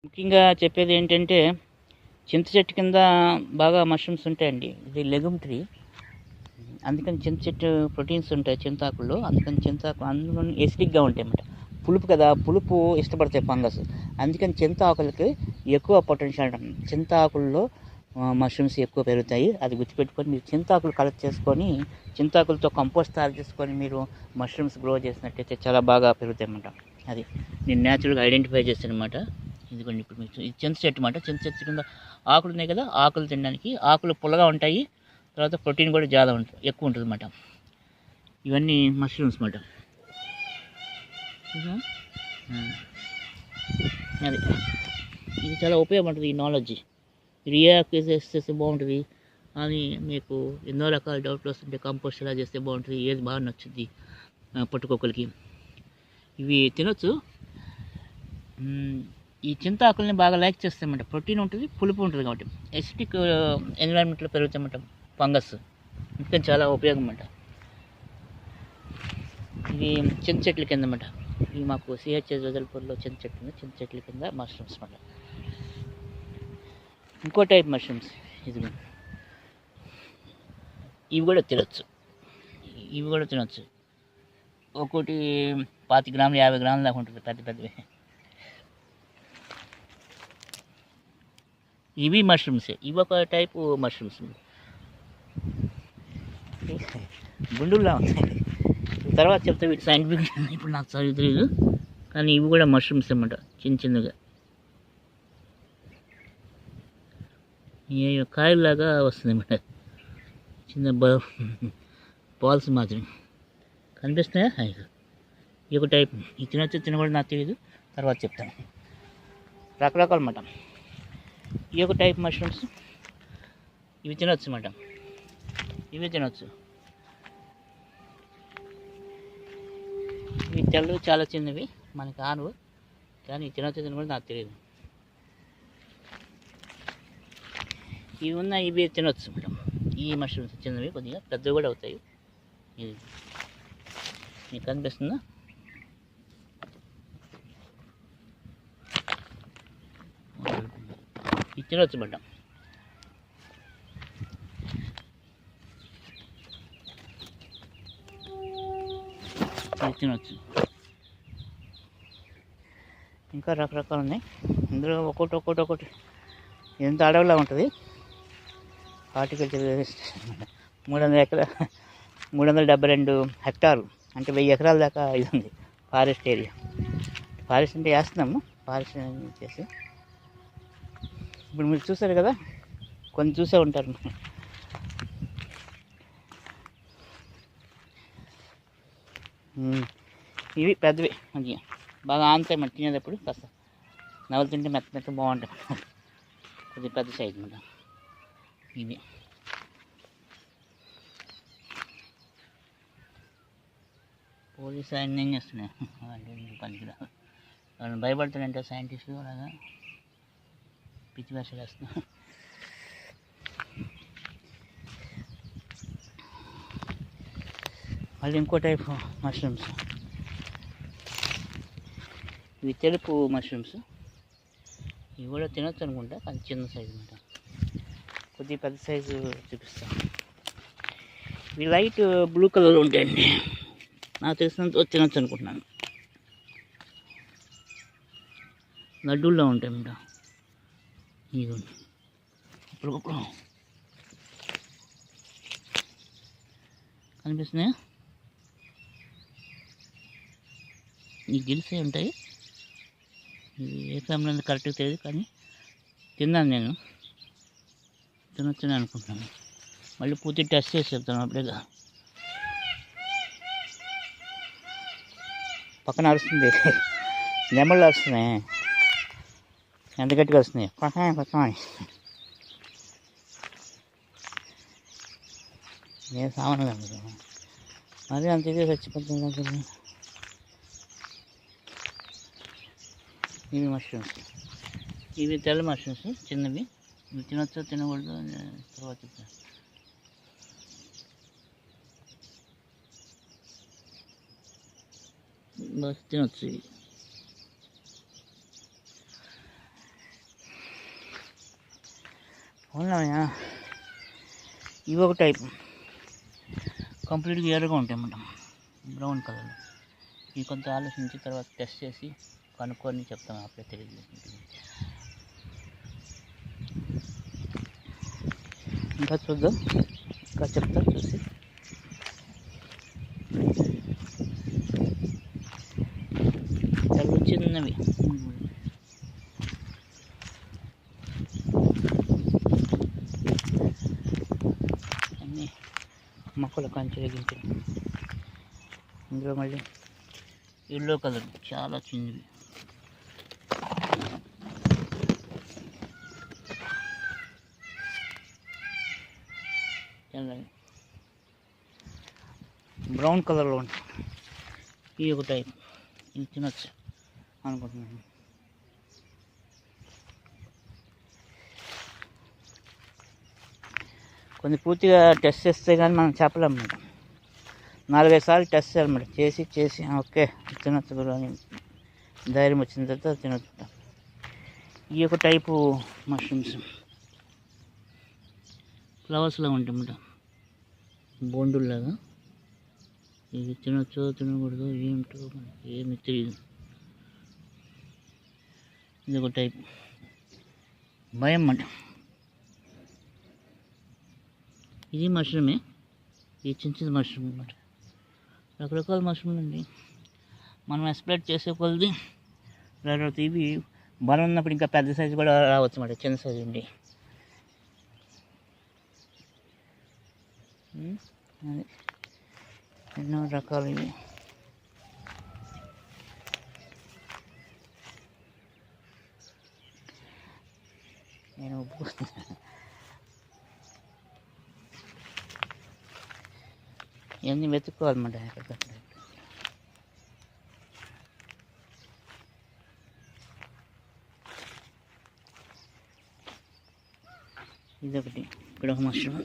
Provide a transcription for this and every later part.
ముఖ్యంగా చెప్పేది ఏంటంటే చింత చెట్టు కింద బాగా మష్రూమ్స్ ఉంటాయండి. ఇది లెగుమ్ ట్రీ. అందుకని చింత చెట్టు ప్రోటీన్స్ ఉంటాయి చింతాకుల్లో. అందుకని చింతాకు అందులో ఎసిడిక్గా ఉంటాయి అన్నమాట. పులుపు కదా, పులుపు ఇష్టపడతాయి ఫంగస్. అందుకని చింత ఆకులకి ఎక్కువ పొటెన్షియల్ ఉంటుంది. చింత ఆకుల్లో మష్రూమ్స్ ఎక్కువ పెరుగుతాయి. అది గుర్తుపెట్టుకొని మీరు చింతాకులు కలెక్ట్ చేసుకొని చింతాకులతో కంపోస్ట్ తయారు చేసుకొని మీరు మష్రూమ్స్ గ్రో చేసినట్టయితే చాలా బాగా పెరుగుతాయి అన్నమాట. అది నేను న్యాచురల్గా ఐడెంటిఫై చేశాను అనమాట. ఇదిగోండి ఇప్పుడు మీకు ఇది చింత చెట్టు అన్నమాట. చింత చెట్టు కింద ఆకులు ఉన్నాయి కదా, ఆకులు తినడానికి. ఆకులు పుల్లగా ఉంటాయి, తర్వాత ప్రోటీన్ కూడా చాలా ఎక్కువ ఉంటుంది అన్నమాట. ఇవన్నీ మష్రూమ్స్ అన్నమాట. అది ఇది చాలా ఉపయోగపడుతుంది ఈ నాలెడ్జ్. రియాక్ట్ చేస్తే బాగుంటుంది అని మీకు ఎన్నో రకాల డౌట్లు వస్తుంటే కంపోస్ట్ ఎలా చేస్తే బాగుంటుంది, ఏది బాగా నచ్చుద్ది పట్టుకోకలకి, ఇవి తినొచ్చు. ఈ చింతాకుల్ని బాగా లైక్ చేస్తామంట. ప్రోటీన్ ఉంటుంది, పులుపు ఉంటుంది కాబట్టి ఎసిటిక్ ఎన్విరాన్మెంట్లో పెరుగుతామంట ఫంగస్. ఇంకా చాలా ఉపయోగం అన్నమాట. ఇవి చింత చెట్ల కింద అన్నమాట. ఇవి మాకు సిహెచ్ఎస్ వదలపూర్లో చింత చెట్ల కింద మష్రూమ్స్ అన్నమాట. ఇంకో టైప్ మష్రూమ్స్ ఇది. ఇవి కూడా తినొచ్చు. ఒక్కోటి 25 గ్రాములు 50 గ్రాముల దాకా ఉంటుంది, పెద్దవి. ఇవి మష్రూమ్సే. ఇవి ఒక టైపు మష్రూమ్స్, గుండుల్లా ఉంటాయి. తర్వాత చెప్తే వీటి సైంటిఫిక్ ఇప్పుడు నాకు చదువు తెలియదు, కానీ ఇవి కూడా మష్రూమ్స్ అన్నమాట. చిన్నగా కాయలాగా వస్తుంది అన్నమాట. చిన్న బాల్స్ మాత్రం కనిపిస్తున్నాయా? ఈ ఒక టైప్. ఇది తినకూడదు నాకు తెలియదు, తర్వాత చెప్తాను. రకరకాలు అన్నమాట. ఈ ఒక టైప్ మష్రూమ్స్ ఇవి తినొచ్చు అన్నమాట. ఇవి తినొచ్చు. ఇవి తెల్లవి చాలా చిన్నవి, మనకి ఆనవు, కానీ తినొచ్చు కూడా నాకు తెలియదు. ఇవి ఉన్నాయి, ఇవి తినొచ్చు మేడం. ఈ మష్రూమ్స్ చిన్నవి, కొద్దిగా పెద్దవి కూడా అవుతాయి. ఇది మీకు కనిపిస్తుందా? ఇది తినొచ్చు మేడం. ఇది తినొచ్చు. ఇంకా రకరకాలు ఉన్నాయి. ఇందులో ఒక్కొక్కటి ఎంత అడవిలా ఉంటుంది. హార్టికల్చర్ 372 హెక్టార్లు, అంటే 1000 ఎకరాల దాకా ఇది ఉంది ఫారెస్ట్ ఏరియా. ఫారెస్ట్ అంటే వేస్తున్నాము, ఫారెస్ట్ చేసి. ఇప్పుడు మీరు చూసారు కదా, కొన్ని చూసే ఉంటారు. ఇవి పెద్దవి, మంచిగా బాగా ఆనుతాయి మనం తినేటప్పుడు. కాస్త నవ్వులు తింటే మెత్త బాగుంటాయి. కొద్దిగా పెద్ద సైజు అన్నమాట ఇవి. పోలీసు ఆయన ఏం చేస్తున్నాయి అంటే పనికిరాదు. వాళ్ళని భయపడుతున్నారంటే సైంటిస్టులు అలాగా పిచ్చి భాషలు వేస్తున్నారు. మళ్ళీ ఇంకో టైప్ మష్రూమ్స్, ఇవి తెలుపు మష్రూమ్స్. ఇవి కూడా తినొచ్చు అనుకుంటా, కానీ చిన్న సైజు అనమాట. కొద్దిగా పెద్ద సైజు చూపిస్తాను. ఇవి లైట్ బ్లూ కలర్లో ఉంటాయండి. నాకు తెలిసినంత తినొచ్చు అనుకుంటున్నాను. లడ్డూల్లో ఉంటాయి అన్నమాట. ఇదిగోండి, ఇప్పుడు కనిపిస్తున్నాయా? ఈ గిల్సే ఉంటాయి. ఇది ఏ ఫ్యామిలీ కరెక్ట్గా తెలియదు, కానీ తిన్నాను నేను. తినొచ్చని అనుకుంటున్నాను. మళ్ళీ పూర్తి టెస్ట్ చేసి చెప్తాను అప్పుడేగా. పక్కన అరుస్తుంది, నెమళ్ళు అరుస్తున్నాయి. ఎంత గట్టిగా వస్తున్నాయి, పక్కన నేను సామాను కదా, అదే అంత ఇదే చచ్చిపోతుంది. ఇవి మష్రూమ్స్, ఇవి తెల్ల మష్రూమ్స్ చిన్నవి. ఇవి తినొచ్చో తినకూడదు తర్వాత చెప్తాను. తినొచ్చు ఇవి. అవునా, ఇవి ఒక టైప్ కంప్లీట్గా ఎర్రగా ఉంటాయి అన్నమాట, బ్రౌన్ కలర్. ఇవి కొంత ఆలోచించి తర్వాత టెస్ట్ చేసి కనుక్కొని చెప్తాను, అప్పుడే తెలియదు. ఇంకా చూద్దాం, ఇంకా చెప్తా చూసి. చాలా చిన్నవి, అన్నీ మొక్కల కంచె గించెలు. ఇందులో మళ్ళీ ఎల్లో కలర్ చాలా చిన్నవి. బ్రౌన్ కలర్లో ఉంటాయి. ఇవి ఒక టైప్, ఇవి తినొచ్చు అనుకుంటున్నాను. కొన్ని పూర్తిగా టెస్ట్ చేస్తే కానీ మనం చెప్పలేము అన్నమాట. 4-5 సార్లు టెస్ట్ చేయాలన్నమాట. చేసి ఓకే తినొచ్చు గురు అని ధైర్యం వచ్చిన తర్వాత తినొచ్చు. ఈ ఒక టైపు మష్రూమ్స్ ఫ్లవర్స్లో ఉంటాయన్నమాట, బోండుల్లాగా. ఇది తినొచ్చో తినకూడదు ఏమిటో ఏమి తెలియదు. ఇది ఒక టైప్ భయం అన్నమాట. ఇది మష్రూమే, ఇది చిన్న మష్రూమ్ అన్నమాట. రకరకాల మష్రూమ్లు అండి, మనం ఎక్స్ప్లోర్ చేసే కొలది రకరకాల. ఇవి బలం ఉన్నప్పుడు ఇంకా పెద్ద సైజు కూడా రావచ్చు అన్నమాట, చిన్న సైజు ఉండి. అది ఎన్నో రకాలు ఇవి. నేను ఒప్పుకుంటున్నాను, ఇవన్నీ వెతుక్కోవాలన్నమాట. ఇదొకటి, ఇక్కడ ఒక మష్రూమ్.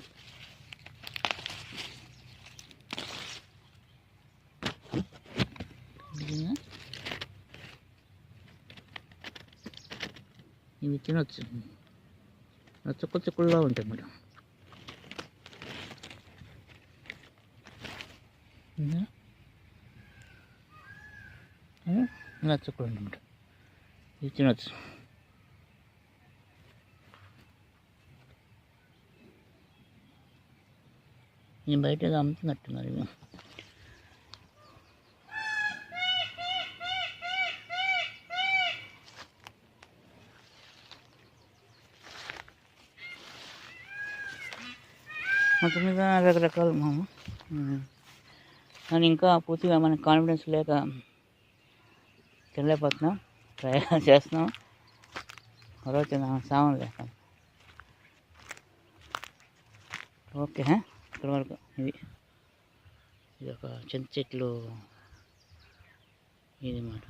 ఇవి తినొచ్చు, చుక్కల్లో ఉంటాయి మేడం. ఇలా చుక్కలు ఉంటాయి, ఇవి తినొచ్చు. నేను బయట ఏదో అమ్ముతున్నట్టున్నారు ఇవి. మొత్తం మీద రకరకాలు మామ. కానీ ఇంకా పూర్తిగా మనకు కాన్ఫిడెన్స్ లేక తినలేకపోతున్నాం, ట్రై చేస్తున్నాం. రోజు తిన్నాం, సామాన్ లేక. ఓకే, ఇక్కడ వరకు ఇది ఒక చింత చెట్లు ఇది మాట.